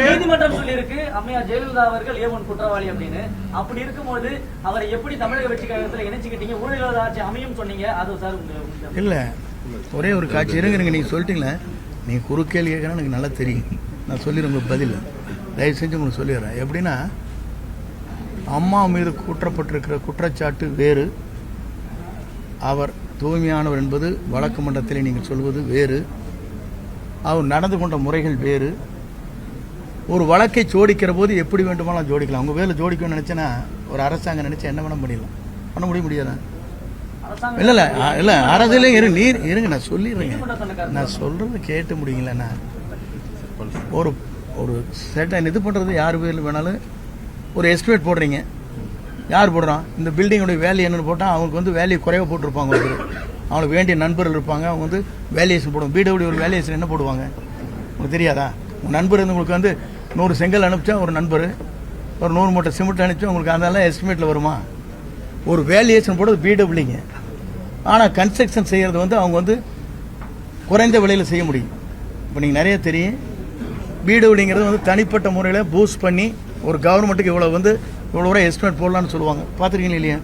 நீதிமன்றம் சொல்லியிருக்கு அம்மையார் ஜெயலலிதா அவர்கள் ஏவன் குற்றவாளி அப்படின்னு. அப்படி இருக்கும்போது அவரை எப்படி தமிழக வெற்றி கழகத்தில் இணைச்சுக்கிட்டீங்க? ஊழல் ஆட்சி அமையும் சொன்னீங்க. அது சார் இல்ல, ஒரே ஒரு காட்சி இருங்க. நீங்க சொல்லிட்டீங்களே, நீ குறுக்கேள்வி கேட்கணும் எனக்கு நல்லா தெரியும். நான் சொல்லிடுறேன் உங்களுக்கு பதில். தயவு செஞ்சு உங்களுக்கு சொல்லிடுறேன். எப்படின்னா, அம்மா மீது கூற்றப்பட்டிருக்கிற குற்றச்சாட்டு வேறு, அவர் தூய்மையானவர் என்பது வழக்கு மன்றத்தில் நீங்கள் சொல்வது வேறு, அவர் நடந்து கொண்ட முறைகள் வேறு. ஒரு வழக்கை ஜோடிக்கிற போது எப்படி வேண்டுமானாலும் ஜோடிக்கலாம். உங்க வேலை ஜோடிக்கணும்னு நினைச்சேன்னா ஒரு அரசாங்கம் நினைச்சா என்ன பண்ண முடியாதா? இல்ல இல்ல இல்ல அரசியல இருங்க, நான் சொல்லிடுறேங்க. நான் சொல்றது கேட்டு முடியுங்களா? ஒரு ஒரு செட்டன் இது பண்றது யார் பேர்ல வேணாலும் ஒரு எஸ்டிமேட் போடுறீங்க. யார் போடுறான்? இந்த பில்டிங்கோட வேல்யூ என்னன்னு போட்டால் அவங்களுக்கு வந்து வேல்யூ குறைவாக போட்டிருப்பாங்க. அவங்களுக்கு வேண்டிய நண்பர்கள் இருப்பாங்க, அவங்க வந்து வேல்யூஷன் போடுவாங்க. பிடபிள்யூ ஒரு வேல்யூஷன் என்ன போடுவாங்க உங்களுக்கு தெரியாதா? உங்கள் நண்பர் வந்து உங்களுக்கு வந்து 100 செங்கல் அனுப்பிச்சா ஒரு நண்பர் ஒரு 100 மூட்டை சிமெண்ட் அனுப்பிச்சா உங்களுக்கு அதெல்லாம் எஸ்டிமேட்டில் வருமா? ஒரு வேல்யூஷன் போடுறது பிடபிள்யூங்க. ஆனால் கன்ஸ்ட்ரக்ஷன் செய்கிறது வந்து அவங்க வந்து குறைந்த விலையில் செய்ய முடியும். இப்போ நீங்கள் நிறைய தெரியும், பிடபிள்யூங்கிறது வந்து தனிப்பட்ட முறையில் பூஸ்ட் பண்ணி ஒரு கவர்மெண்ட்டுக்கு இவ்வளோ வந்து இவ்வளோ எஸ்டிமேட் போடலான்னு சொல்லுவாங்க. பார்த்துருக்கீங்களா இல்லையா?